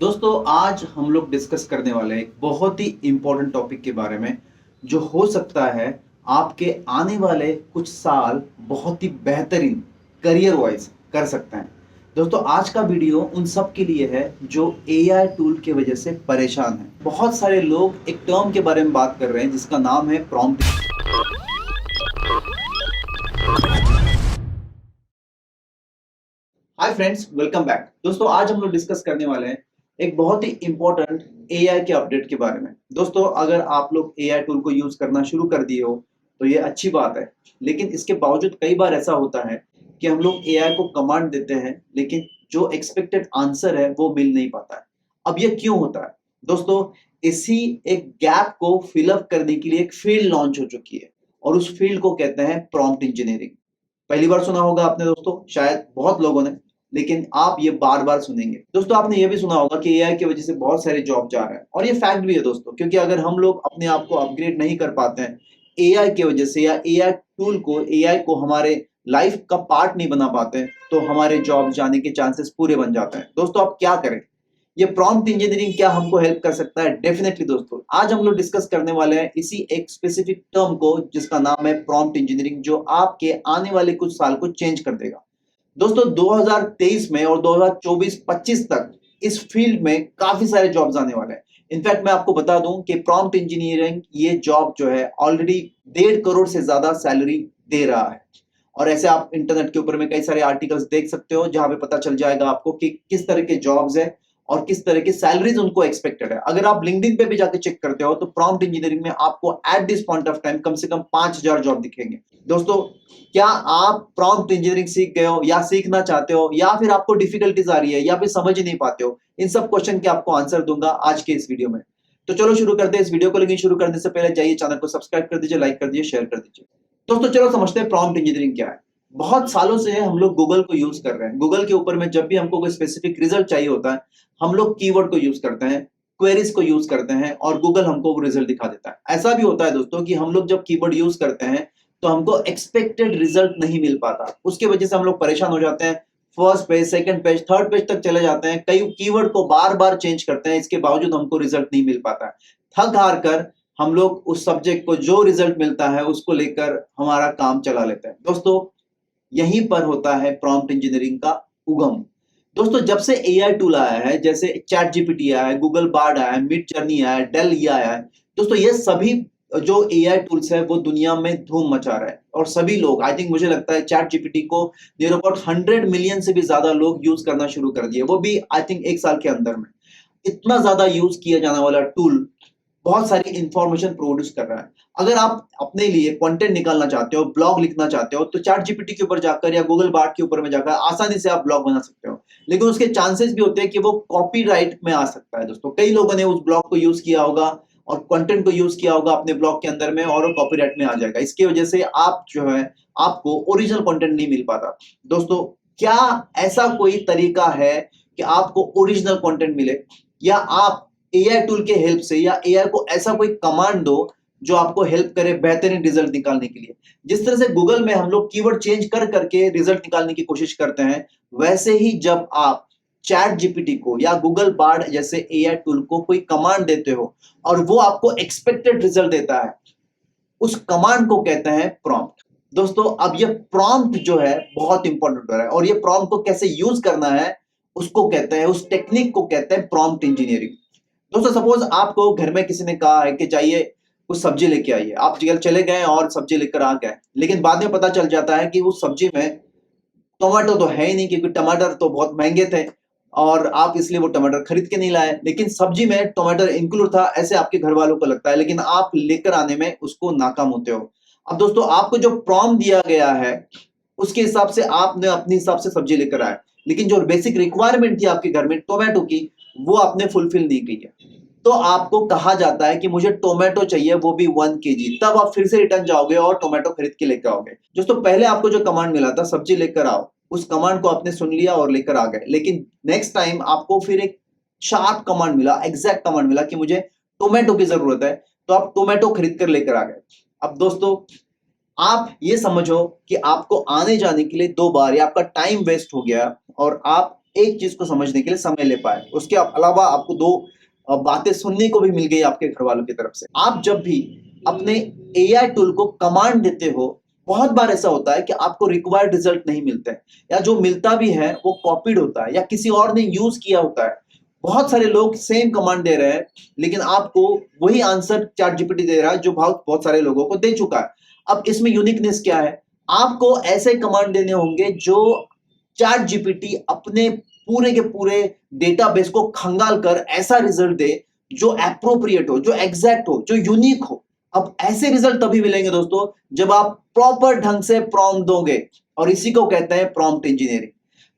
दोस्तों आज हम लोग डिस्कस करने वाले हैं एक बहुत ही इंपॉर्टेंट टॉपिक के बारे में जो हो सकता है आपके आने वाले कुछ साल बहुत ही बेहतरीन करियर वाइज कर सकते हैं। दोस्तों आज का वीडियो उन सब के लिए है जो एआई टूल की वजह से परेशान हैं। बहुत सारे लोग एक टर्म के बारे में बात कर रहे हैं जिसका नाम है prompt. Hi friends, welcome back. दोस्तों आज हम लोग डिस्कस करने वाले हैं एक बहुत ही इंपॉर्टेंट एआई के अपडेट के बारे में। दोस्तों अगर आप लोग एआई टूल को यूज करना शुरू कर दिए हो तो ये अच्छी बात है, लेकिन इसके बावजूद कई बार ऐसा होता है कि हम लोग एआई को कमांड देते हैं लेकिन जो एक्सपेक्टेड आंसर है वो मिल नहीं पाता है। अब ये क्यों होता है? दोस्तों इसी एक गैप को फिलअप करने के लिए एक फील्ड लॉन्च हो चुकी है और उस फील्ड को कहते हैं प्रॉम्प्ट इंजीनियरिंग। पहली बार सुना होगा आपने दोस्तों, शायद बहुत लोगों ने, लेकिन आप ये बार बार सुनेंगे। दोस्तों आपने ये भी सुना होगा कि एआई की वजह से बहुत सारे जॉब जा रहे हैं और ये फैक्ट भी है दोस्तों, क्योंकि अगर हम लोग अपने आप को अपग्रेड नहीं कर पाते हैं एआई की वजह से या एआई को हमारे लाइफ का पार्ट नहीं बना पाते हैं तो हमारे जॉब जाने के चांसेस पूरे बन जाते हैं। दोस्तों आप क्या करें? ये प्रॉम्प्ट इंजीनियरिंग क्या हमको हेल्प कर सकता है? डेफिनेटली दोस्तों आज हम लोग डिस्कस करने वाले हैं इसी एक स्पेसिफिक टर्म को जिसका नाम है प्रॉम्प्ट इंजीनियरिंग, जो आपके आने वाले कुछ साल को चेंज कर देगा। दोस्तों 2023 में और 2024-25 तक इस फील्ड में काफी सारे जॉब्स आने वाले हैं। इनफैक्ट मैं आपको बता दूं कि प्रॉम्प्ट इंजीनियरिंग ये जॉब जो है ऑलरेडी 1.5 करोड़ से ज्यादा सैलरी दे रहा है। और ऐसे आप इंटरनेट के ऊपर में कई सारे आर्टिकल्स देख सकते हो जहां पे पता चल जाएगा आपको कि किस तरह के जॉब्स है और किस तरह की सैलरीज उनको एक्सपेक्टेड है। अगर आप लिंक्डइन पे भी जाके चेक करते हो तो प्रॉम्प्ट इंजीनियरिंग में आपको at this point of time कम से कम 5,000 जॉब दिखेंगे। दोस्तों क्या आप प्रॉम्प्ट इंजीनियरिंग सीख गए हो या सीखना चाहते हो या फिर आपको डिफिकल्टीज आ रही है या फिर समझ ही नहीं पाते हो? इन सब क्वेश्चन के आपको आंसर दूंगा आज के इस वीडियो में। तो चलो शुरू करते हैं इस वीडियो को, लेकिन शुरू करने से पहले जाइए चैनल को सब्सक्राइब कर दीजिए, लाइक कर दीजिए, शेयर कर दीजिए। दोस्तों चलो समझते हैं प्रॉम्प्ट इंजीनियरिंग क्या है। बहुत सालों से हम लोग गूगल को यूज कर रहे हैं। गूगल के ऊपर में जब भी हमको कोई स्पेसिफिक रिजल्ट चाहिए होता है हम लोग कीवर्ड को यूज करते हैं, क्वेरीज को यूज करते हैं और गूगल हमको वो रिजल्ट दिखा देता है। ऐसा भी होता है दोस्तों कि हम लोग जब कीवर्ड यूज करते हैं तो हमको एक्सपेक्टेड रिजल्ट नहीं मिल पाता, उसके वजह से हम लोग परेशान हो जाते हैं। First page, second page, third page तक चले जाते हैं, कई कीवर्ड को बार बार चेंज करते हैं, इसके बावजूद हमको रिजल्ट नहीं मिल पाता है। थक हार कर हम लोग उस सब्जेक्ट को जो रिजल्ट मिलता है उसको लेकर हमारा काम चला लेते हैं। दोस्तों यहीं पर होता है प्रॉम्प्ट इंजीनियरिंग का उगम। दोस्तों जब से एआई टूल आया है, जैसे चैट जीपीटी आया है, गूगल बार्ड आया है, मिड जर्नी आया है, डेल ई आया है, दोस्तों ये सभी जो एआई टूल्स है वो दुनिया में धूम मचा रहा है और सभी लोग, आई थिंक मुझे लगता है चैट जीपीटी को नियर अबाउट 100 मिलियन से भी ज्यादा लोग यूज करना शुरू कर दिए, वो भी आई थिंक एक साल के अंदर में। इतना ज्यादा यूज किया जाने वाला टूल बहुत सारी इंफॉर्मेशन प्रोड्यूस कर रहा है। अगर आप अपने लिए कंटेंट निकालना चाहते हो, ब्लॉग लिखना चाहते हो, तो चैट जीपीटी के ऊपर जाकर या गूगल बार्ड के ऊपर में जाकर आसानी से आप ब्लॉग बना सकते हो, लेकिन उसके चांसेस भी होते हैं कि वो कॉपीराइट में आ सकता है। दोस्तों कई लोगों ने उस ब्लॉग को यूज किया होगा और कंटेंट को यूज किया होगा अपने ब्लॉग के अंदर में और वो कॉपीराइट में आ जाएगा। इसकी वजह से आप जो है आपको ओरिजिनल कंटेंट नहीं मिल पाता। दोस्तों क्या ऐसा कोई तरीका है कि आपको ओरिजिनल कंटेंट मिले, या आप एआई टूल के हेल्प से या एआई को ऐसा कोई कमांड दो जो आपको हेल्प करे बेहतरीन रिजल्ट निकालने के लिए? जिस तरह से गूगल में हम लोग कीवर्ड चेंज कर करके रिजल्ट निकालने की कोशिश करते हैं, वैसे ही जब आप चैट जीपीटी को या गूगल बार्ड जैसे एआई टूल को कोई कमांड देते हो और वो आपको एक्सपेक्टेड रिजल्ट देता है, उस कमांड को कहते हैं प्रॉम्प्ट। दोस्तों अब ये प्रॉम्प्ट जो है बहुत इंपॉर्टेंट हो रहा है और ये प्रॉम्प्ट को कैसे यूज करना है उसको कहते हैं, उस टेक्निक को कहते हैं प्रॉम्प्ट इंजीनियरिंग। दोस्तों सपोज आपको घर में किसी ने कहा है कि जाइए कुछ सब्जी लेके आइए, आप चले गए और सब्जी लेकर आ गए, लेकिन बाद में पता चल जाता है कि उस सब्जी में टमाटो तो है ही नहीं, क्योंकि टमाटर तो बहुत महंगे थे और आप इसलिए वो टमाटर खरीद के नहीं लाए, लेकिन सब्जी में टमाटर इंक्लूड था ऐसे आपके घर वालों को लगता है, लेकिन आप लेकर आने में उसको नाकाम होते हो। अब दोस्तों आपको जो प्रॉम्प्ट दिया गया है उसके हिसाब से आपने अपने हिसाब से सब्जी लेकर आए, लेकिन जो बेसिक रिक्वायरमेंट थी आपके घर में टोमेटो की वो आपने फुलफिल नहीं की है। तो आपको कहा जाता है कि मुझे टोमेटो चाहिए, वो भी 1 kg। तब आप फिर से रिटर्न जाओगे और टोमेटो खरीद के लेकर आओगे। दोस्तों पहले आपको जो कमांड मिला था सब्जी लेकर आओ, उस कमांड को आपने सुन लिया और लेकर आ गए, लेकिन नेक्स्ट टाइम आपको फिर एक शार्प कमांड मिला, एग्जैक्ट कमांड मिला कि मुझे टोमेटो की जरूरत है, तो आप टोमेटो खरीद कर लेकर आ गए। अब दोस्तों आप ये समझो कि आपको आने जाने के लिए 2 बार या आपका टाइम वेस्ट हो गया और आप एक चीज को समझने के लिए समय ले पाए। उसके अलावा आपको दो बातें सुनने को भी मिल गई आपके घर वालों की तरफ से। आप जब भी अपने एआई टूल को कमांड देते हो, बहुत बार ऐसा होता है कि आपको रिक्वायर्ड रिजल्ट नहीं मिलता है, या जो मिलता भी है वो कॉपीड होता है या किसी और ने यूज किया होता है। बहुत सारे लोग सेम कमांड दे रहे हैं, लेकिन आपको वही आंसर चैट जीपीटी दे रहा है जो बहुत बहुत सारे लोगों को दे चुका है। अब इसमें यूनिकनेस क्या है? आपको ऐसे कमांड देने होंगे जो चैट जीपीटी अपने पूरे के पूरे डेटाबेस को खंगाल कर ऐसा रिजल्ट दे जो अप्रोप्रिएट हो, जो एग्जैक्ट हो, जो यूनिक हो। अब ऐसे रिजल्ट तभी मिलेंगे दोस्तों जब आप प्रॉपर ढंग से प्रॉम्प्ट दोगे, और इसी को कहते हैं प्रॉम्प्ट इंजीनियरिंग।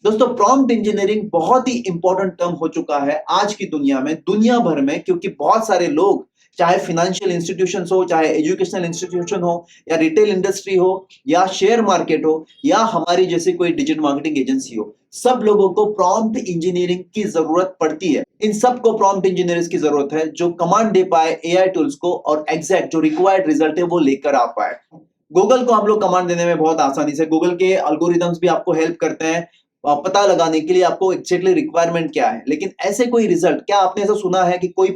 दोस्तों प्रॉम्प्ट इंजीनियरिंग बहुत ही इंपॉर्टेंट टर्म हो चुका है आज की दुनिया में, दुनिया भर में, क्योंकि बहुत सारे लोग, चाहे फाइनेंशियल इंस्टीट्यूशंस हो, चाहे एजुकेशनल इंस्टीट्यूशन हो, या रिटेल इंडस्ट्री हो, या शेयर मार्केट हो, या हमारी जैसे कोई डिजिटल मार्केटिंग एजेंसी हो, सब लोगों को प्रॉम्प्ट इंजीनियरिंग की जरूरत पड़ती है। इन सबको प्रॉम्प्ट इंजीनियर्स की जरूरत है जो कमांड दे पाए एआई टूल्स को और एग्जैक्ट जो रिक्वायर्ड रिजल्ट है वो लेकर आ पाए। गूगल को हम लोग कमांड देने में बहुत आसानी से, गूगल के एल्गोरिदम्स भी आपको हेल्प करते हैं पता लगाने के लिए आपको एग्जैक्टली रिक्वायरमेंट क्या है। लेकिन ऐसे कोई रिजल्ट, क्या आपने ऐसा सुना है कि कोई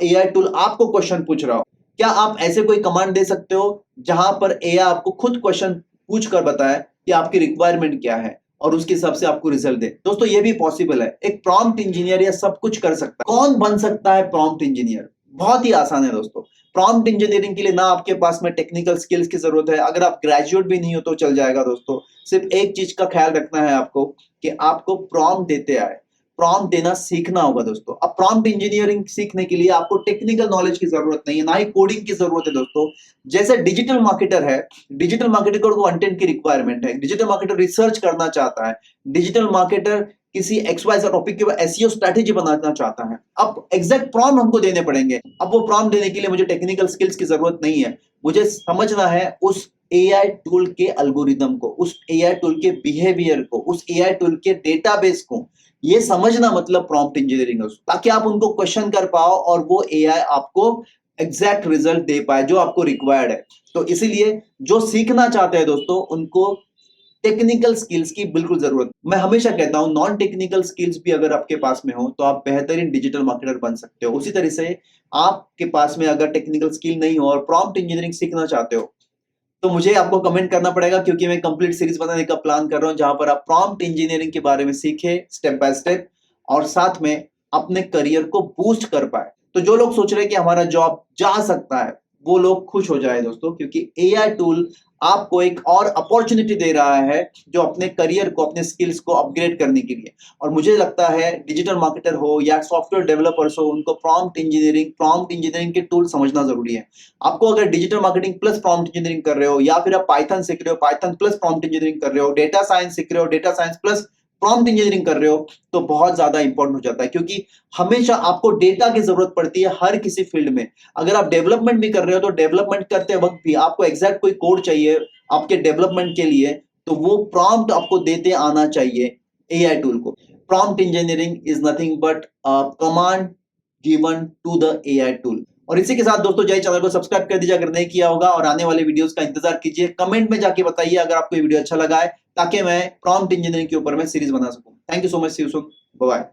एआई टूल आपको क्वेश्चन पूछ रहा हो? क्या आप ऐसे कोई कमांड दे सकते हो जहां पर एआई आपको खुद क्वेश्चन पूछ कर बताए कि आपकी रिक्वायरमेंट क्या है और उसके हिसाब से आपको रिजल्ट दे? दोस्तों ये भी पॉसिबल है। एक प्रॉम्प्ट इंजीनियर ये सब कुछ कर सकता है। कौन बन सकता है प्रॉम्प्ट इंजीनियर? बहुत ही आसान है दोस्तों। प्रॉम्प्ट इंजीनियरिंग के लिए ना आपके पास में टेक्निकल स्किल्स की जरूरत है, अगर आप ग्रेजुएट भी नहीं हो तो चल जाएगा दोस्तों। सिर्फ एक चीज का ख्याल रखना है आपको कि आपको प्रॉम्प्ट देते आए, प्रॉम्प्ट देना सीखना होगा दोस्तों। अब प्रॉम्प्ट इंजीनियरिंग सीखने के लिए आपको टेक्निकल नॉलेज की जरूरत नहीं है, ना ही कोडिंग की जरूरत है दोस्तों। जैसे डिजिटल मार्केटर है, डिजिटल मार्केटर को कंटेंट की रिक्वायरमेंट है, डिजिटल मार्केटर रिसर्च करना चाहता है, डिजिटल मार्केटर किसी एक्सवाइज टॉपिक के ऊपर एसईओ स्ट्रेटेजी बनाना चाहता है। अब एग्जैक्ट प्रॉम्प्ट हमको देने पड़ेंगे। अब वो प्रॉम्प्ट देने के लिए मुझे टेक्निकल स्किल्स की जरूरत नहीं है, मुझे समझना है उस एआई टूल के एल्गोरिदम को, उस एआई टूल के बिहेवियर को, उस एआई टूल के डेटाबेस को। ये समझना मतलब प्रॉम्प्ट इंजीनियरिंग है, ताकि आप उनको क्वेश्चन कर पाओ और वो एआई आपको एग्जैक्ट रिजल्ट दे पाए जो आपको रिक्वायर्ड है। तो इसीलिए जो सीखना चाहते हैं दोस्तों उनको टेक्निकल स्किल्स की बिल्कुल जरूरत। मैं हमेशा कहता हूं नॉन टेक्निकल स्किल्स भी अगर आपके पास में हो तो आप बेहतरीन डिजिटल मार्केटर बन सकते हो। उसी तरह से आपके पास में अगर टेक्निकल स्किल नहीं हो और प्रॉम्प्ट इंजीनियरिंग सीखना चाहते हो तो मुझे आपको कमेंट करना पड़ेगा, क्योंकि मैं कंप्लीट सीरीज बनाने का प्लान कर रहा हूं जहां पर आप प्रॉम्प्ट इंजीनियरिंग के बारे में सीखे स्टेप बाय स्टेप और साथ में अपने करियर को बूस्ट कर पाए। तो जो लोग सोच रहे हैं कि हमारा जॉब जा सकता है वो लोग खुश हो जाए दोस्तों, क्योंकि एआई टूल आपको एक और अपॉर्चुनिटी दे रहा है जो अपने करियर को, अपने स्किल्स को अपग्रेड करने के लिए। और मुझे लगता है डिजिटल मार्केटर हो या सॉफ्टवेयर डेवलपर्स हो, उनको प्रॉम्प्ट इंजीनियरिंग के टूल समझना जरूरी है। आपको अगर digital marketing plus prompt engineering कर रहे हो, या फिर आप पाइथन सीख रहे हो, पाइथन प्लस प्रॉम्प्ट इंजीनियरिंग कर रहे हो, डेटा साइंस सीख रहे हो, data science plus prompt engineering कर रहे हो, तो बहुत ज्यादा इंपॉर्टेंट हो जाता है, क्योंकि हमेशा आपको डेटा की जरूरत पड़ती है हर किसी फील्ड में। अगर आप डेवलपमेंट भी कर रहे हो तो डेवलपमेंट करते वक्त भी आपको एग्जैक्ट कोई कोड चाहिए आपके डेवलपमेंट के लिए, तो वो प्रॉम्प्ट आपको देते आना चाहिए एआई टूल को। Prompt engineering is nothing but a command given to the AI tool. और इसी के साथ दोस्तों जय चैनल को सब्सक्राइब कर दीजिए अगर नहीं किया होगा, और आने वाले वीडियोस का इंतजार कीजिए। कमेंट में जाके बताइए अगर आपको ये वीडियो अच्छा लगा है, ताकि मैं प्रॉम्प्ट इंजीनियरिंग के ऊपर में सीरीज बना सकूं। Thank you so much, see you soon, bye bye.